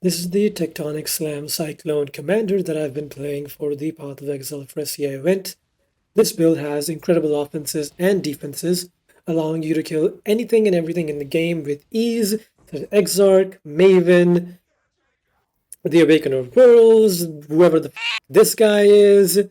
This is the Tectonic Slam Cyclone commander that I've been playing for the Path of Exile Phrecia event. This build has incredible offenses and defenses, allowing you to kill anything and everything in the game with ease, such as Exarch, Maven, the Awakener of Worlds, whoever this guy is,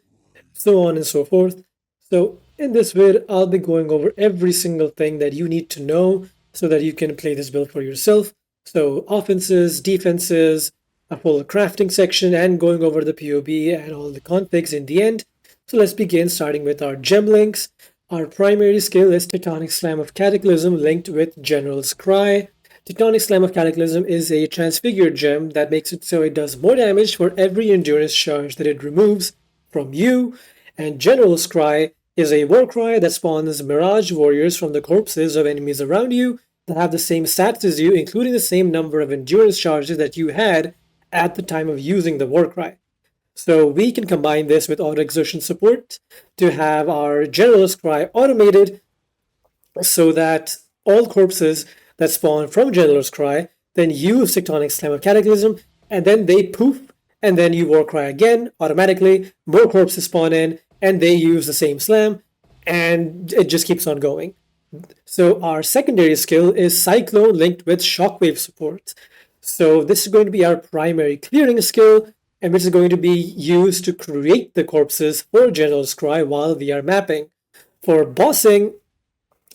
so on and so forth. So in this vid, I'll be going over every single thing that you need to know so that you can play this build for yourself. So offenses, defenses, a full crafting section, and going over the POB and all the configs in the end. So let's begin starting with our gem links. Our primary skill is Tectonic Slam of Cataclysm linked with General's Cry. Tectonic Slam of Cataclysm is a transfigured gem that makes it so it does more damage for every endurance charge that it removes from you, and General's Cry is a war cry that spawns Mirage warriors from the corpses of enemies around you that have the same stats as you, including the same number of endurance charges that you had at the time of using the war cry. So we can combine this with auto exertion support to have our General's Cry automated so that all corpses that spawn from General's Cry then use Tectonic Slam of Cataclysm, and then they poof, and then you war cry again automatically, more corpses spawn in, and they use the same slam, and it just keeps on going. So our secondary skill is Cyclone linked with Shockwave support. So this is going to be our primary clearing skill, and which is going to be used to create the corpses for General's Cry while we are mapping. For bossing,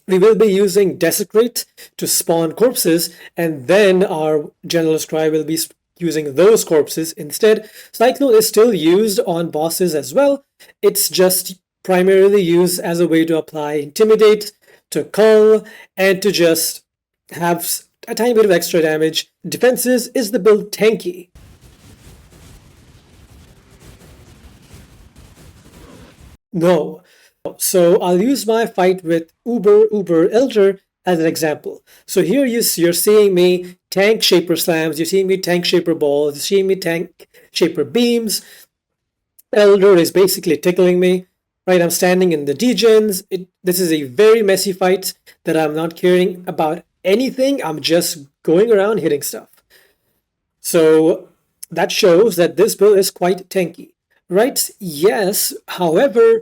we will be using Desecrate to spawn corpses, and then our General's Cry will be using those corpses instead. Cyclone is still used on bosses as well. It's just primarily used as a way to apply Intimidate, to cull, and to just have a tiny bit of extra damage. Defenses is the build Tanky. No. So I'll use my fight with Uber Elder as an example. So here you're seeing me tank Shaper Slams, you're seeing me tank Shaper Balls, you're seeing me tank Shaper Beams. Elder is basically tickling me, right? I'm standing in the degens. This is a very messy fight that I'm not caring about anything. I'm just going around hitting stuff. So that shows that this build is quite tanky, right? Yes, however,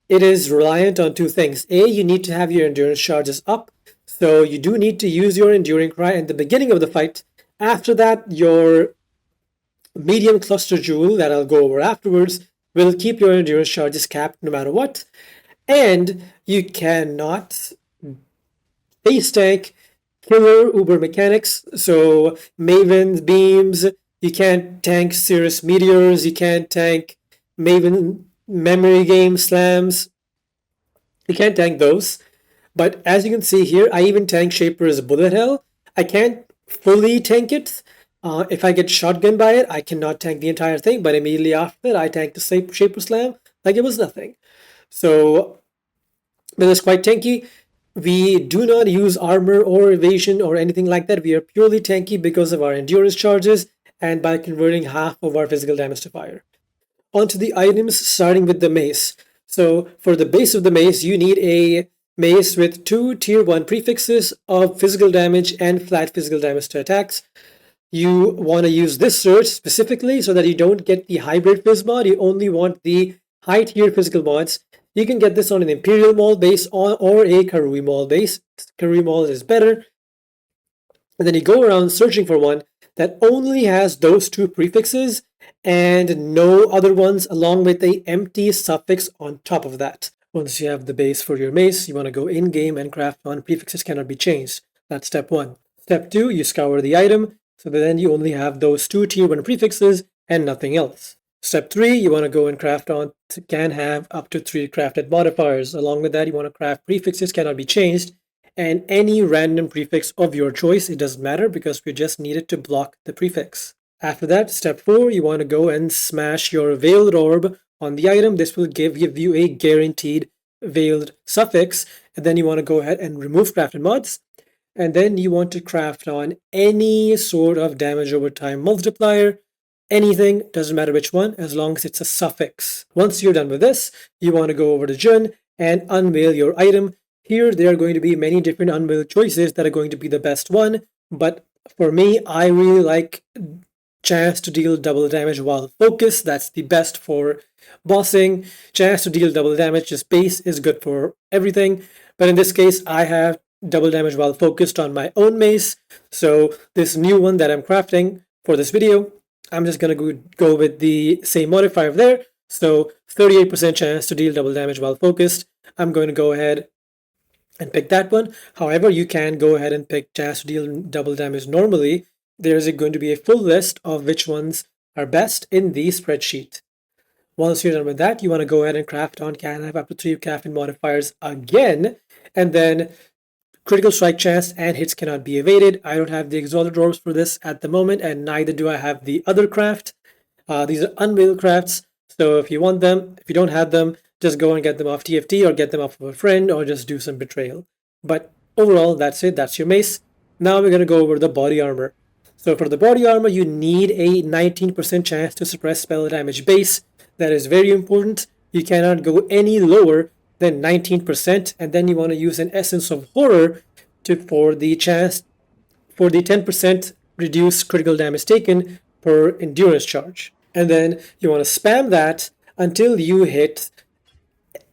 it is reliant on two things. A, you need to have your endurance charges up, so you do need to use your Enduring Cry in the beginning of the fight. After that, your medium cluster jewel that I'll go over afterwards will keep your endurance charges capped no matter what. And you cannot base tank killer Uber mechanics, so Maven beams, you can't tank Cirrus meteors, you can't tank Maven memory game slams. You can't tank those. But as you can see here, I even tank Shaper's bullet hell. I can't fully tank it. If I get shotgun by it, I cannot tank the entire thing, but immediately after that, I tank the Shaper Slam like it was nothing. So, but it's quite tanky. We do not use armor or evasion or anything like that. We are purely tanky because of our endurance charges and by converting half of our physical damage to fire. Onto the items, starting with the mace. So for the base of the mace, you need a mace with 2 tier 1 prefixes of physical damage and flat physical damage to attacks. You want to use this search specifically so that you don't get the hybrid phys mod. You only want the high tier physical mods. You can get this on an Imperial Maul base or a Karui Maul base. Karui Maul is better. And then you go around searching for one that only has those 2 prefixes and no other ones, along with a empty suffix on top of that. Once you have the base for your mace, you want to go in-game and craft one. Prefixes cannot be changed. That's step 1. Step 2, you scour the item, so that then you only have those 2 tier 1 prefixes and nothing else. Step 3, you want to go and craft on, can have up to 3 crafted modifiers. Along with that, you want to craft prefixes cannot be changed, and any random prefix of your choice. It doesn't matter because we just need it to block the prefix. After that, step 4, you want to go and smash your Veiled Orb on the item. This will give you a guaranteed Veiled suffix, and then you want to go ahead and remove crafted mods. And then you want to craft on any sort of damage over time multiplier. Anything, doesn't matter which one, as long as it's a suffix. Once you're done with this, you want to go over to Jun and unveil your item. Here, there are going to be many different unveil choices that are going to be the best one, but for me, I really like chance to deal double damage while focused. That's the best for bossing. Chance to deal double damage, just base is good for everything. But in this case, I have double damage while focused on my own mace. So this new one that I'm crafting for this video, I'm just going to go with the same modifier there. So 38% chance to deal double damage while focused. I'm going to go ahead and pick that one. However, you can go ahead and pick chance to deal double damage normally. There's going to be a full list of which ones are best in the spreadsheet. Once you're done with that, you want to go ahead and craft on can have up to 3 crafting modifiers again, and then critical strike chance and hits cannot be evaded. I don't have the exalted orbs for this at the moment, and neither do I have the other craft. These are unveiled crafts, so if you want them, if you don't have them, just go and get them off TFT or get them off of a friend or just do some betrayal. But overall, that's it. That's your mace. Now we're going to go over the body armor. So for the body armor, you need a 19% chance to suppress spell damage base. That is very important. You cannot go any lower than 19%, and then you want to use an Essence of Horror for the chance for the 10% reduced critical damage taken per endurance charge. And then you want to spam that until you hit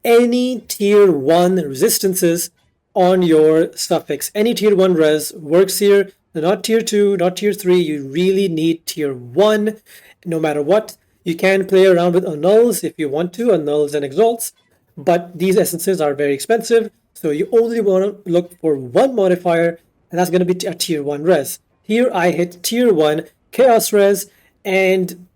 any tier 1 resistances on your suffix. Any tier 1 res works here, not tier 2, not tier 3. You really need tier 1 no matter what. You can play around with annuls if you want to, annuls and exalts, but these essences are very expensive, so you only want to look for one modifier, and that's going to be a tier 1 res. Here I hit tier 1 chaos res and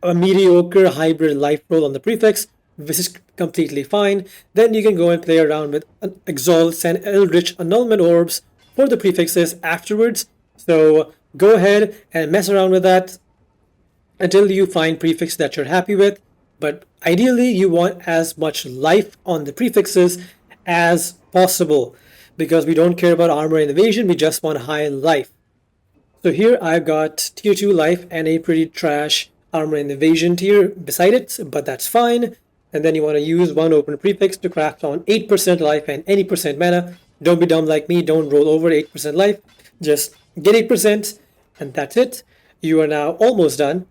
a mediocre hybrid life roll on the prefix, which is completely fine. Then you can go and play around with exalts and eldritch annulment orbs for the prefixes afterwards. So go ahead and mess around with that until you find prefix that you're happy with. But ideally, you want as much life on the prefixes as possible, because we don't care about armor and evasion, we just want high life. So here I've got tier 2 life and a pretty trash armor and evasion tier beside it, but that's fine. And then you want to use one open prefix to craft on 8% life and any percent mana. Don't be dumb like me, don't roll over 8% life, just get 8% and that's it. You are now almost done.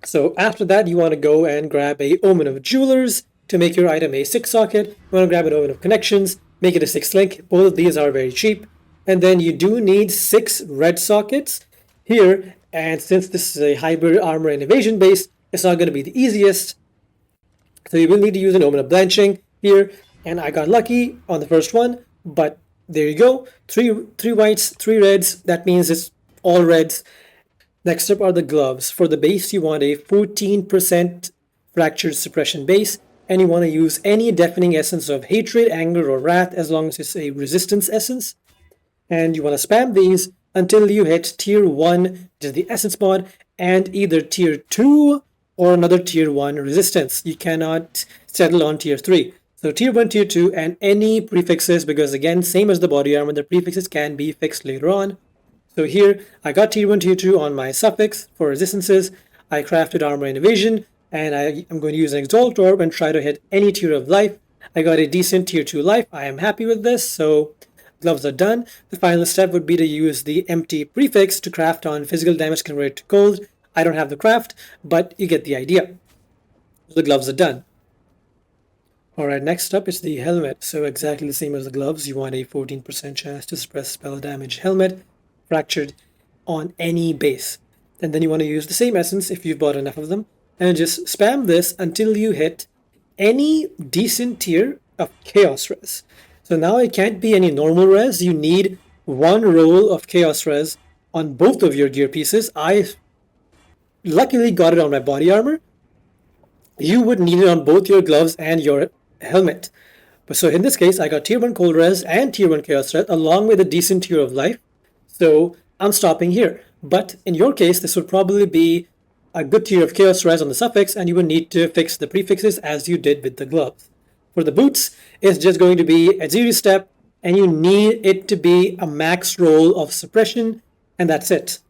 So after that, you want to go and grab a Omen of Jewelers to make your item a 6 socket. You want to grab an Omen of Connections, make it a 6 link. Both of these are very cheap. And then you do need 6 red sockets here. And since this is a hybrid armor and evasion base, it's not going to be the easiest. So you will need to use an Omen of Blanching here. And I got lucky on the first one, but there you go. Three whites, 3 reds. That means it's all reds. Next up are the gloves. For the base, you want a 14% fractured suppression base, and you want to use any deafening essence of hatred, anger, or wrath, as long as it's a resistance essence. And you want to spam these until you hit tier 1, which is the essence mod, and either tier 2 or another tier 1 resistance. You cannot settle on tier 3. So tier 1, tier 2, and any prefixes, because again, same as the body armor, the prefixes can be fixed later on. So here, I got tier 1, tier 2 on my suffix for resistances. I crafted armor and evasion, and I'm going to use an exalt orb and try to hit any tier of life. I got a decent tier 2 life. I am happy with this, so gloves are done. The final step would be to use the empty prefix to craft on physical damage converted to gold. I don't have the craft, but you get the idea. The gloves are done. Alright, next up is the helmet. So exactly the same as the gloves. You want a 14% chance to suppress spell damage helmet, fractured on any base. And then you want to use the same essence if you've bought enough of them, and just spam this until you hit any decent tier of chaos res. So now it can't be any normal res. You need one roll of chaos res on both of your gear pieces. I luckily got it on my body armor. You would need it on both your gloves and your helmet. But so in this case, I got tier 1 cold res and tier 1 chaos res along with a decent tier of life. So I'm stopping here. But in your case, this would probably be a good tier of chaos res on the suffix, and you would need to fix the prefixes as you did with the gloves. For the boots, it's just going to be a 0 step, and you need it to be a max roll of suppression, and that's it.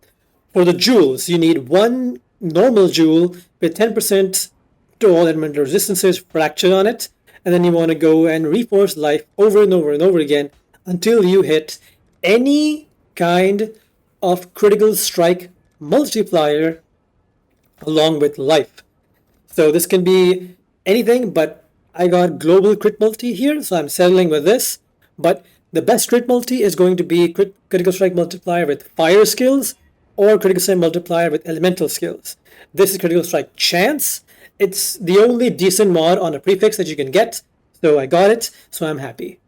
For the jewels, you need one normal jewel with 10% to all elemental resistances fractured on it, and then you want to go and reforce life over and over and over again until you hit any kind of critical strike multiplier along with life. So this can be anything, but I got global crit multi here, so I'm settling with this. But the best crit multi is going to be critical strike multiplier with fire skills or critical strike multiplier with elemental skills. This is critical strike chance. It's the only decent mod on a prefix that you can get, so I got it, so I'm happy.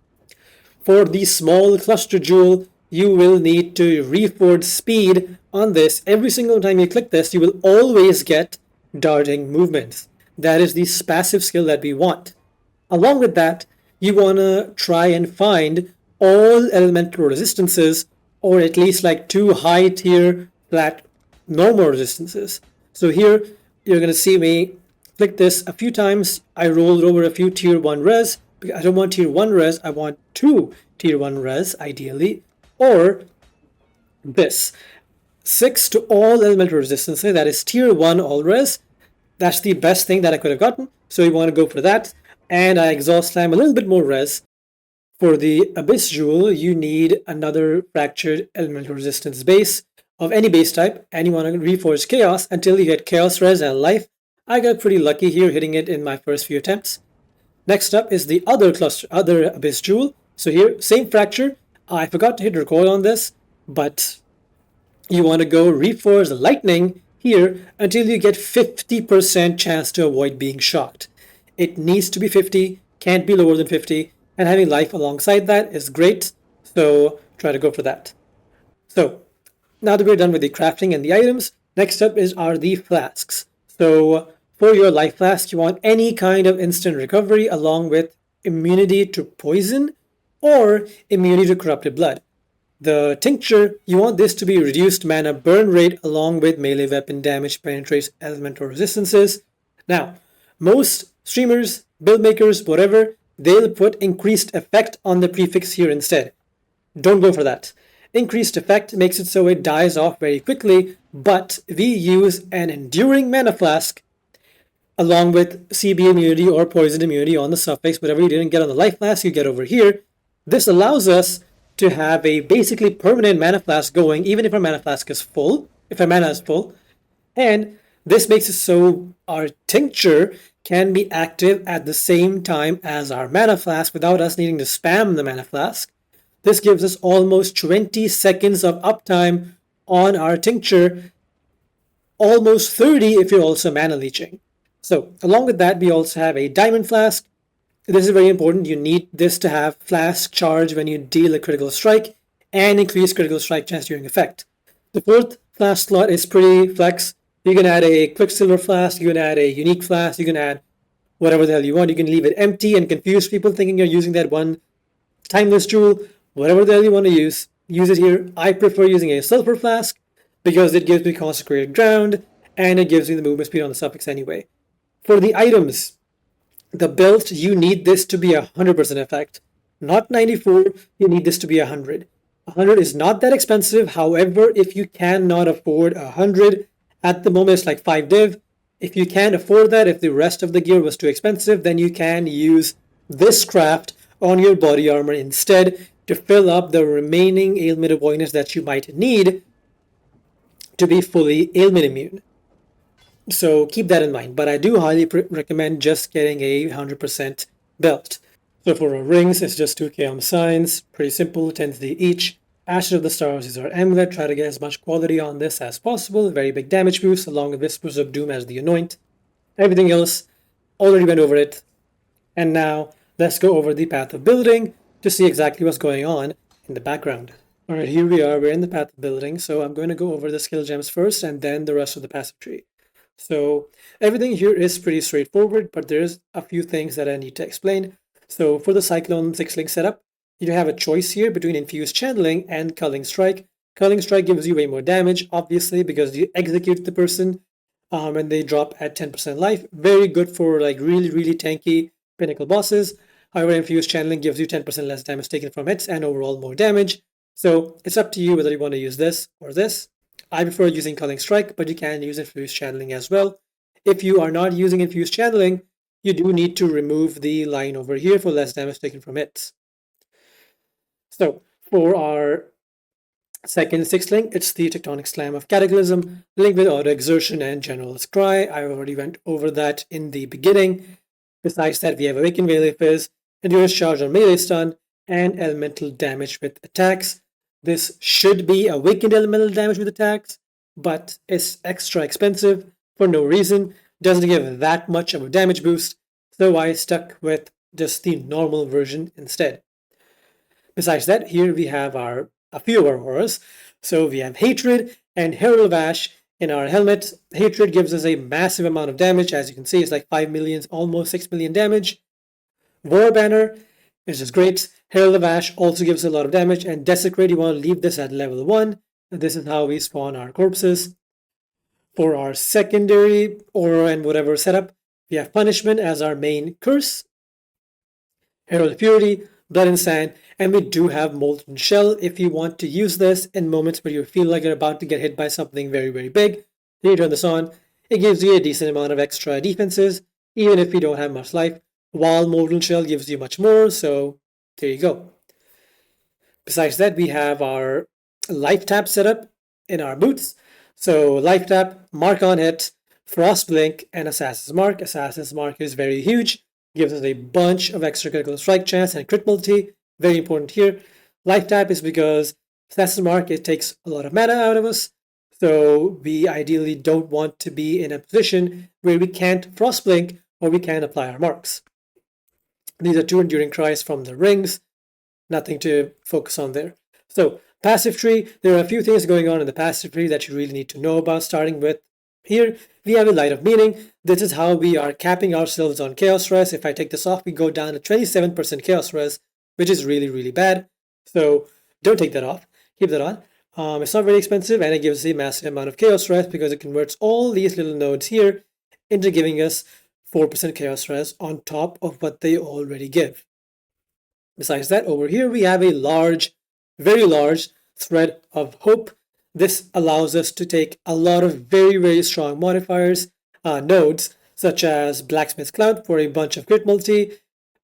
For the small cluster jewel, you will need to reforge speed on this. Every single time you click this, you will always get darting movements. That is the passive skill that we want. Along with that, you want to try and find all elemental resistances, or at least like 2 high tier flat normal resistances. So here, you're going to see me click this a few times. I rolled over a few tier 1 res. I don't want tier 1 res, I want 2 tier 1 res ideally. Or this 6 to all elemental resistances, that is tier 1 all res. That's the best thing that I could have gotten, so you want to go for that. And I exhaust slam a little bit more res. For the Abyss Jewel, you need another fractured elemental resistance base of any base type, and you want to reforge chaos until you get chaos res and life. I got pretty lucky here hitting it in my first few attempts. Next up is the other Abyss Jewel. So here, same fracture. I forgot to hit record on this, but you want to go reforge lightning here until you get 50% chance to avoid being shocked. It needs to be 50, can't be lower than 50, and having life alongside that is great, so try to go for that. So now that we're done with the crafting and the items, next up are the flasks. So for your life flask, you want any kind of instant recovery along with immunity to poison or immunity to corrupted blood. The Tincture, you want this to be reduced mana burn rate along with melee weapon damage penetrates elemental resistances. Now, most streamers, build makers, whatever, they'll put increased effect on the prefix here instead. Don't go for that. Increased effect makes it so it dies off very quickly, but we use an enduring mana flask along with CB immunity or poison immunity on the suffix. Whatever you didn't get on the life flask, you get over here. This allows us to have a basically permanent mana flask going, even if our mana flask is full, if our mana is full. And this makes it so our Tincture can be active at the same time as our mana flask without us needing to spam the mana flask. This gives us almost 20 seconds of uptime on our Tincture, almost 30 if you're also mana leeching. So along with that, we also have a diamond flask. This is very important. You need this to have flask charge when you deal a critical strike and increase critical strike chance during effect. The fourth flask slot is pretty flex. You can add a quicksilver flask, you can add a unique flask, you can add whatever the hell you want. You can leave it empty and confuse people thinking you're using that one timeless jewel. Whatever the hell you want to use it here. I prefer using a sulfur flask because it gives me consecrated ground and it gives me the movement speed on the suffix anyway. For the items, the belt, you need this to be 100% effect. Not 94, you need this to be 100. 100 is not that expensive. However, if you cannot afford 100, at the moment it's like 5 div. If you can't afford that, if the rest of the gear was too expensive, then you can use this craft on your body armor instead to fill up the remaining ailment avoidance that you might need to be fully ailment immune. So keep that in mind, but I do highly recommend just getting a 100% belt. So for our rings, it's just 2 Chaos signs, pretty simple, 10 each. Ashes of the Stars is our amulet, try to get as much quality on this as possible, very big damage boost along with Whispers of Doom as the anoint. Everything else, already went over it. And now, let's go over the path of building to see exactly what's going on in the background. Alright, here we are, we're in the path of building, so I'm going to go over the skill gems first and then the rest of the passive tree. So everything here is pretty straightforward, but there's a few things that I need to explain. So for the Cyclone 6-link setup, you have a choice here between Infused Channeling and Culling Strike. Culling Strike gives you way more damage, obviously, because you execute the person and they drop at 10% life. Very good for like really tanky pinnacle bosses. However, Infused Channeling gives you 10% less damage taken from hits and overall more damage. So it's up to you whether you want to use this or this. I prefer using Culling Strike, but you can use Infused Channeling as well. If you are not using Infused Channeling, you do need to remove the line over here for less damage taken from hits. So for our Second, sixth link, it's the Tectonic Slam of Cataclysm, linked with Auto Exertion and General's Cry. I already went over that in the beginning. Besides that, we have Awakened Melee Fizz, Endurance Charge on Melee Stun, and Elemental Damage with attacks. This should be Awakened Elemental Damage with attacks, but it's extra expensive for no reason. Doesn't give that much of a damage boost, so I stuck with just the normal version instead. Besides that, here we have a few of our auras. So we have Hatred and Herald of Ash in our helmet. Hatred gives us a massive amount of damage. As you can see, it's like 5 million, almost 6 million damage. War Banner is just great. Herald of Ash also gives a lot of damage. And Desecrate, you want to leave this at level 1. This is how we spawn our corpses. For our secondary aura and whatever setup, we have Punishment as our main curse. Herald of Purity, Blood and Sand, and we do have Molten Shell if you want to use this in moments where you feel like you're about to get hit by something very, very big. Then you turn this on. It gives you a decent amount of extra defenses, even if you don't have much life, while Molten Shell gives you much more, so there you go. Besides that, we have our Life Tap setup in our boots. So Life Tap, Mark on Hit, Frost Blink, and Assassin's Mark. Assassin's Mark is very huge. Gives us a bunch of extra critical strike chance and crit multi. Very important here. Life Tap is because Assassin's Mark, it takes a lot of mana out of us. So we ideally don't want to be in a position where we can't Frost Blink or we can't apply our marks. These are 2 Enduring Cries from the rings. Nothing to focus on there. So passive tree, there are a few things going on in the passive tree that you really need to know about, starting with here, we have a Light of Meaning. This is how we are capping ourselves on Chaos Res. If I take this off, we go down to 27% Chaos Res, which is really, really bad. So don't take that off. Keep that on. It's not very expensive, and it gives a massive amount of Chaos Res because it converts all these little nodes here into giving us 4% Chaos Res on top of what they already give. Besides that, over here we have a large, very large thread of hope. This allows us to take a lot of very, very strong modifiers, nodes, such as Blacksmith's Cloud for a bunch of crit multi,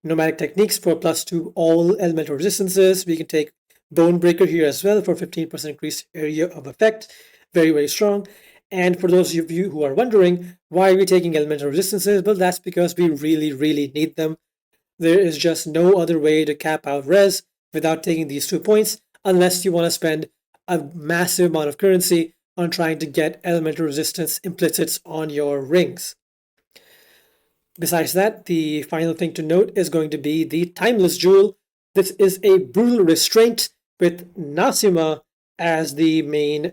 Nomadic Techniques for +2 all elemental resistances. We can take Bone Breaker here as well for 15% increased area of effect. Very, very strong. And for those of you who are wondering, why are we taking elemental resistances? Well, that's because we really, really need them. There is just no other way to cap out res without taking these 2 points, unless you want to spend a massive amount of currency on trying to get elemental resistance implicits on your rings. Besides that, the final thing to note is going to be the Timeless Jewel. This is a brutal restraint with Nasima as the main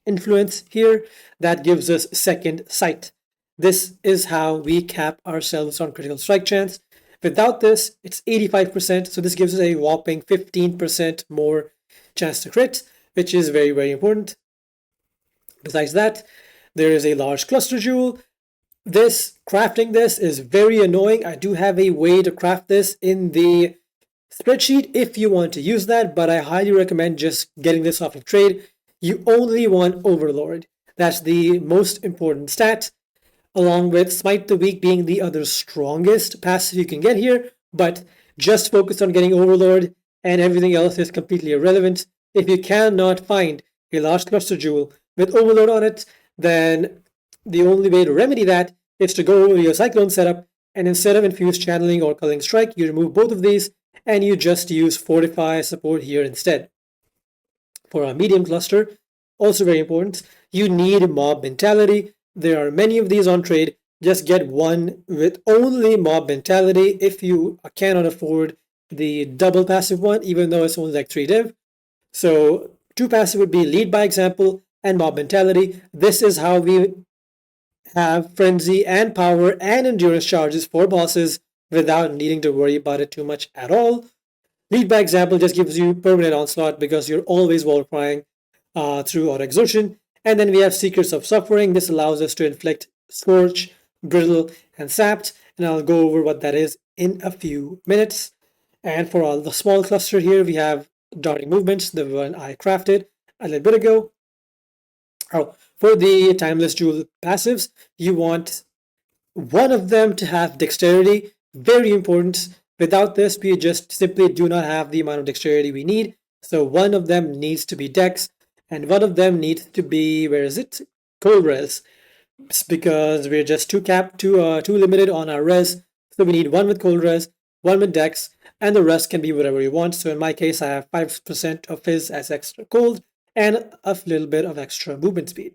influence here that gives us second sight. This is how we cap ourselves on critical strike chance. Without this, it's 85%, so this gives us a whopping 15% more chance to crit, which is very, very important. Besides that, there is a large cluster jewel. Crafting this is very annoying. I do have a way to craft this in the spreadsheet if you want to use that, but I highly recommend just getting this off of trade. You only want Overlord. That's the most important stat, along with Smite the Weak being the other strongest passive you can get here, but just focus on getting Overlord and everything else is completely irrelevant. If you cannot find a large cluster jewel with Overload on it, then the only way to remedy that is to go over your Cyclone setup, and instead of Infused Channeling or Culling Strike, you remove both of these and you just use Fortify support here instead. For our medium cluster, also very important, you need Mob Mentality. There are many of these on trade. Just get one with only Mob Mentality if you cannot afford the double passive one, even though it's only like 3 div. So 2 passive would be Lead by Example and Mob Mentality. This is how we have Frenzy and Power and Endurance charges for bosses without needing to worry about it too much at all. Lead by Example just gives you permanent onslaught because you're always wall crying through Auto Exertion. And then we have Secrets of Suffering. This allows us to inflict Scorch, Brittle, and Sapped. And I'll go over what that is in a few minutes. And for all the small cluster here, we have Darting Movements, the one I crafted a little bit ago. For the Timeless Jewel passives, you want one of them to have Dexterity. Very important. Without this, we just simply do not have the amount of Dexterity we need. So one of them needs to be Dex. and one of them needs to be, where is it? Cold res. It's because we're just too limited on our res. So we need one with cold res, one with dex, and the rest can be whatever you want. So in my case, I have 5% of fizz as extra cold and a little bit of extra movement speed.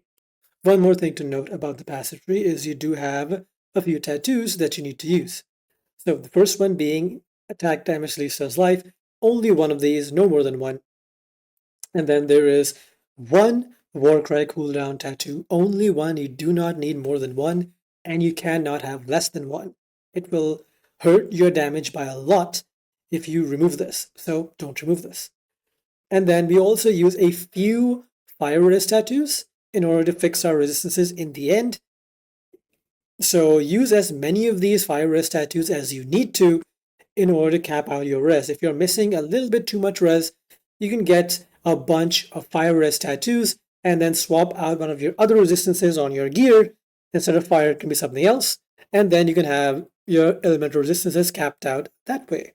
One more thing to note about the passive tree is you do have a few tattoos that you need to use. So the first one being attack damage Lisa's life, only one of these, no more than one. And then there is one Warcry cooldown tattoo, only one. You do not need more than one, and you cannot have less than one. It will hurt your damage by a lot if you remove this, so don't remove this. And then we also use a few fire resist tattoos in order to fix our resistances in the end. So use as many of these fire resist tattoos as you need to in order to cap out your res. If you're missing a little bit too much res, you can get a bunch of fire resist tattoos and then swap out one of your other resistances on your gear. Instead of fire, it can be something else. And then you can have your elemental resistances capped out that way.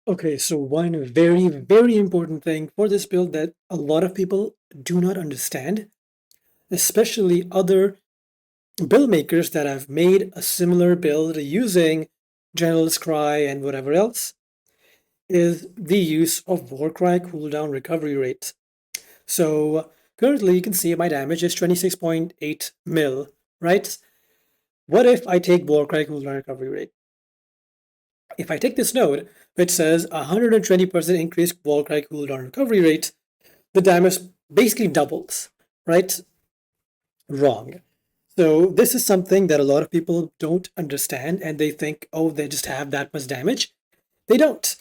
Okay, so one very, very important thing for this build that a lot of people do not understand, especially other build makers that have made a similar build using General's Cry and whatever else, is the use of Warcry cooldown recovery rate. So currently you can see my damage is 26.8 mil, right? What if I take Warcry cooldown recovery rate? If I take this node, which says 120% increased Warcry cooldown recovery rate, the damage basically doubles, right? Wrong. So this is something that a lot of people don't understand, and they think, oh, they just have that much damage. They don't.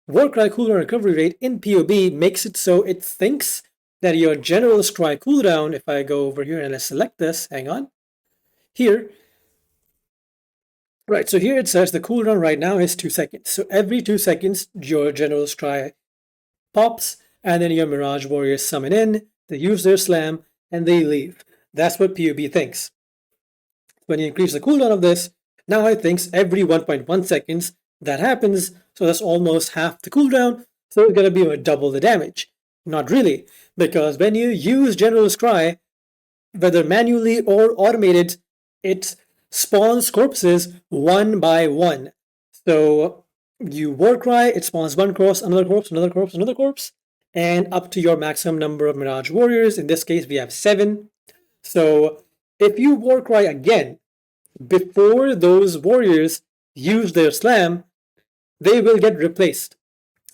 Warcry cooldown recovery rate in POB makes it so it thinks that your general scry cooldown, if I go over here and let's select this, hang on, here, right, so here it says the cooldown right now is 2 seconds. So every 2 seconds, your general scry pops, and then your Mirage Warriors summon in, they use their slam, and they leave. That's what POB thinks. When you increase the cooldown of this, now it thinks every 1.1 seconds that happens, so that's almost half the cooldown, so it's going to be double the damage. Not really, because when you use General Scry, whether manually or automated, it spawns corpses one by one. So you Warcry, it spawns one corpse, another corpse, another corpse, another corpse, and up to your maximum number of Mirage Warriors. In this case, we have 7. So if you Warcry again, before those warriors use their slam, they will get replaced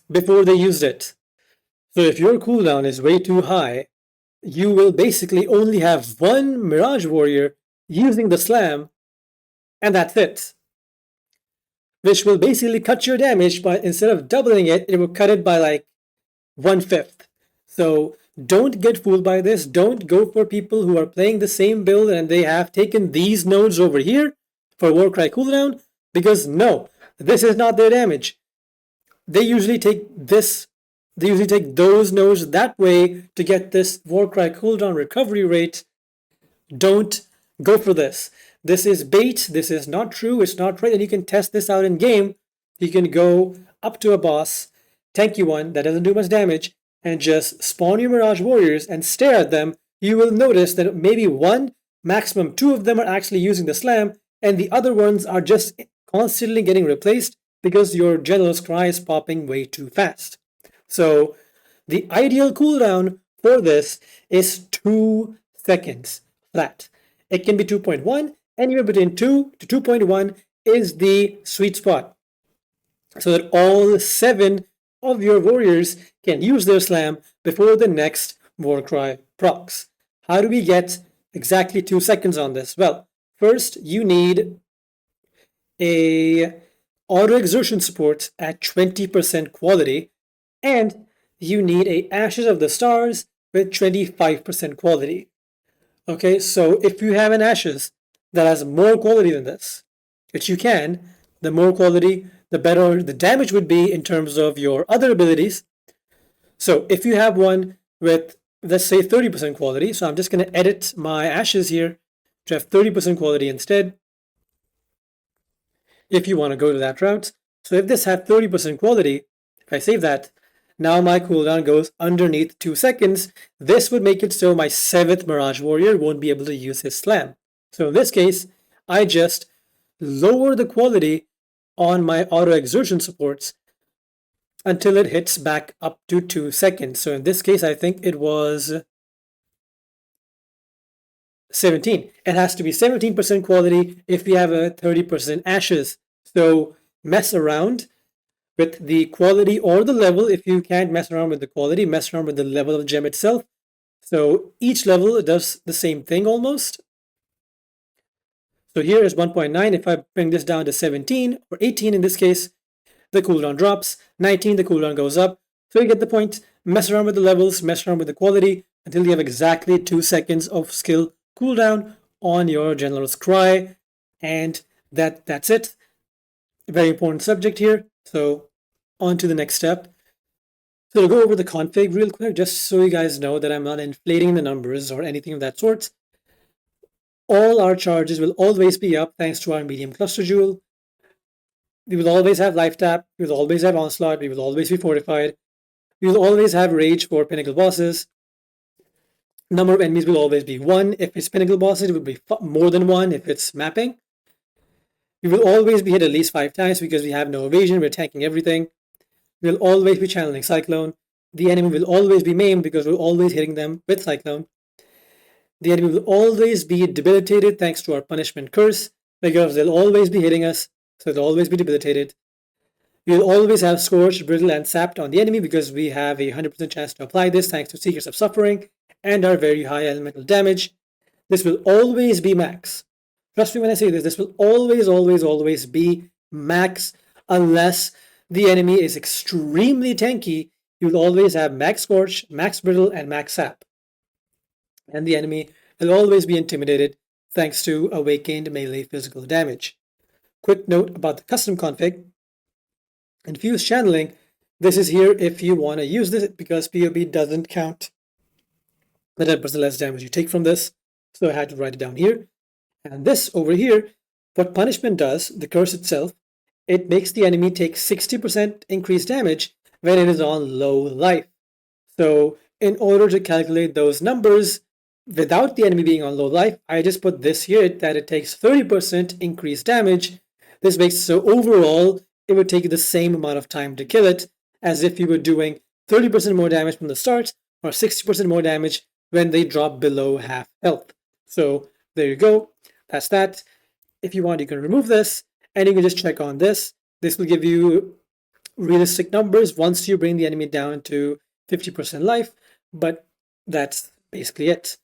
before they used it. So if your cooldown is way too high, you will basically only have one Mirage Warrior using the slam, and that's it. Which will basically cut your damage, but instead of doubling it, it will cut it by like 1/5. So don't get fooled by this. Don't go for people who are playing the same build and they have taken these nodes over here for Warcry cooldown, because no, this is not their damage. They usually take this, they usually take those nodes that way to get this Warcry cooldown recovery rate. Don't go for this. This is bait. This is not true. It's not right. And you can test this out in game. You can go up to a boss, tanky one that doesn't do much damage, and just spawn your Mirage Warriors and stare at them. You will notice that maybe one, maximum 2 of them are actually using the slam, and the other ones are just constantly getting replaced because your General's Cry is popping way too fast. So the ideal cooldown for this is 2 seconds flat. It can be 2.1, anywhere between 2 to 2.1 is the sweet spot, so that all 7 of your warriors can use their slam before the next Warcry procs. How do we get exactly 2 seconds on this? Well, first you need a auto exertion support at 20% quality, and you need a Ashes of the Stars with 25% quality. Okay, so if you have an Ashes that has more quality than this, which you can, the more quality, the better the damage would be in terms of your other abilities. So if you have one with, let's say, 30% quality, so I'm just going to edit my Ashes here to have 30% quality instead, if you want to go to that route. So if this had 30% quality, if I save that, Now my cooldown goes underneath 2 seconds. This would make it so my 7th Mirage Warrior won't be able to use his slam. So in this case, I just lower the quality on my auto exertion supports until it hits back up to 2 seconds. So in this case, I think it was 17. It has to be 17% quality if we have a 30% ashes. So mess around with the quality or the level. If you can't mess around with the quality, mess around with the level of the gem itself. So each level does the same thing almost. So here is 1.9. If I bring this down to 17 or 18 in this case, the cooldown drops. 19, the cooldown goes up. So you get the point. Mess around with the levels, mess around with the quality until you have exactly 2 seconds of skill cooldown on your General's Cry. And that's it. Very important subject here. So on to the next step. So to go over the config real quick, just so you guys know that I'm not inflating the numbers or anything of that sort. All our charges will always be up thanks to our medium cluster jewel. We will always have life tap, we will always have onslaught, we will always be fortified, we will always have rage for pinnacle bosses. Number of enemies will always be 1. If it's pinnacle bosses, it will be more than 1 if it's mapping. We will always be hit at least 5 times because we have no evasion, we're tanking everything. We'll always be channeling Cyclone. The enemy will always be maimed because we're always hitting them with Cyclone. The enemy will always be debilitated thanks to our punishment curse because they'll always be hitting us, so they'll always be debilitated. We'll always have Scorched, Brittle, and Sapped on the enemy because we have a 100% chance to apply this thanks to Seekers of Suffering and our very high elemental damage. This will always be max. Trust me when I say this, this will always be max unless the enemy is extremely tanky. You'll always have max Scorch, max Brittle, and max Sap. And the enemy will always be intimidated thanks to awakened melee physical damage. Quick note about the custom config. Infused channeling, this is here if you want to use this because POB doesn't count the 10% less damage you take from this. So I had to write it down here. And this over here, what punishment does, the curse itself, it makes the enemy take 60% increased damage when it is on low life. So in order to calculate those numbers without the enemy being on low life, I just put this here that it takes 30% increased damage. This makes so overall it would take the same amount of time to kill it as if you were doing 30% more damage from the start or 60% more damage when they drop below half health. So there you go. That's that. If you want, you can remove this and you can just check on this. This will give you realistic numbers once you bring the enemy down to 50% life, but that's basically it.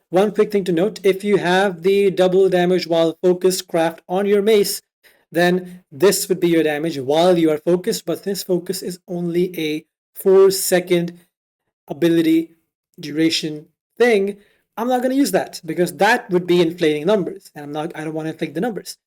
One quick thing to note, if you have the double damage while focused craft on your mace, then this would be your damage while you are focused, but this focus is only a 4-second ability duration thing. I'm not going to use that because that would be inflating numbers, and I don't want to inflate the numbers.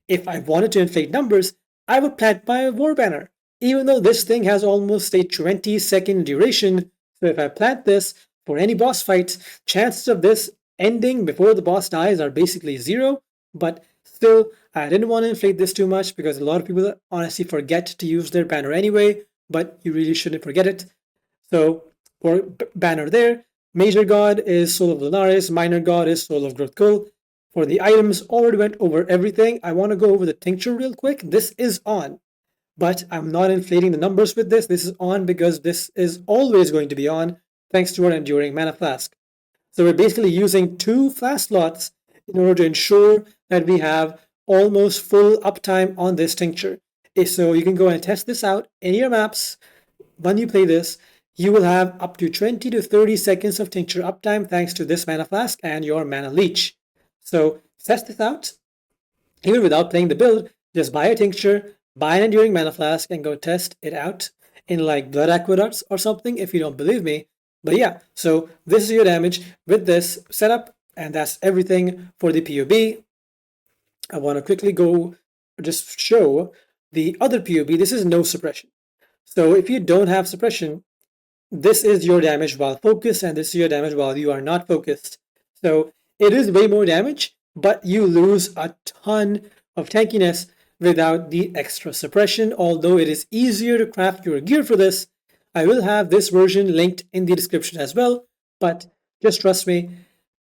If I wanted to inflate numbers, I would plant my war banner, even though this thing has almost a 20-second duration. So if I plant this for any boss fight, chances of this ending before the boss dies are basically 0, but still, I didn't want to inflate this too much because a lot of people honestly forget to use their banner anyway, but you really shouldn't forget it. So for banner there, Major God is Soul of Lunaris, Minor God is Soul of Grothkul. For the items, already went over everything. I want to go over the Tincture real quick. This is on, but I'm not inflating the numbers with this. This is on because this is always going to be on thanks to our Enduring Mana Flask. So we're basically using 2 flask slots in order to ensure that we have almost full uptime on this Tincture. So you can go and test this out in your maps. When you play this, you will have up to 20 to 30 seconds of Tincture uptime thanks to this Mana Flask and your Mana Leech. So test this out. Even without playing the build, just buy a Tincture, buy an Enduring Mana Flask, and go test it out in like Blood Aqueducts or something if you don't believe me. But yeah, so this is your damage with this setup, and that's everything for the POB. I want to quickly go just show the other POB. This is no suppression. So if you don't have suppression, this is your damage while focused, and this is your damage while you are not focused. So it is way more damage, but you lose a ton of tankiness without the extra suppression, although it is easier to craft your gear for this. I will have this version linked in the description as well, but just trust me,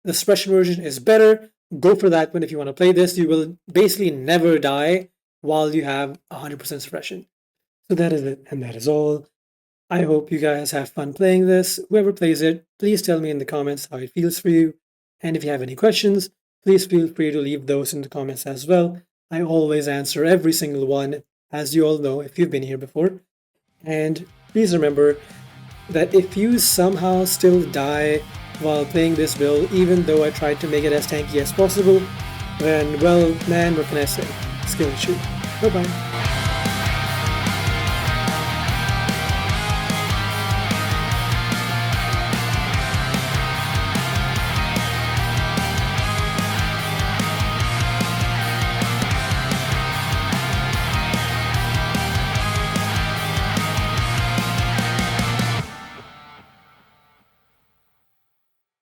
the suppression version is better. Go for that one if you want to play this. You will basically never die while you have 100% suppression. So that is it, and that is all. I hope you guys have fun playing this. Whoever plays it, please tell me in the comments how it feels for you. And if you have any questions, please feel free to leave those in the comments as well. I always answer every single one, as you all know if you've been here before. And please remember that if you somehow still die while playing this build, even though I tried to make it as tanky as possible, then, well, man, what can I say? Skill issue. Bye-bye.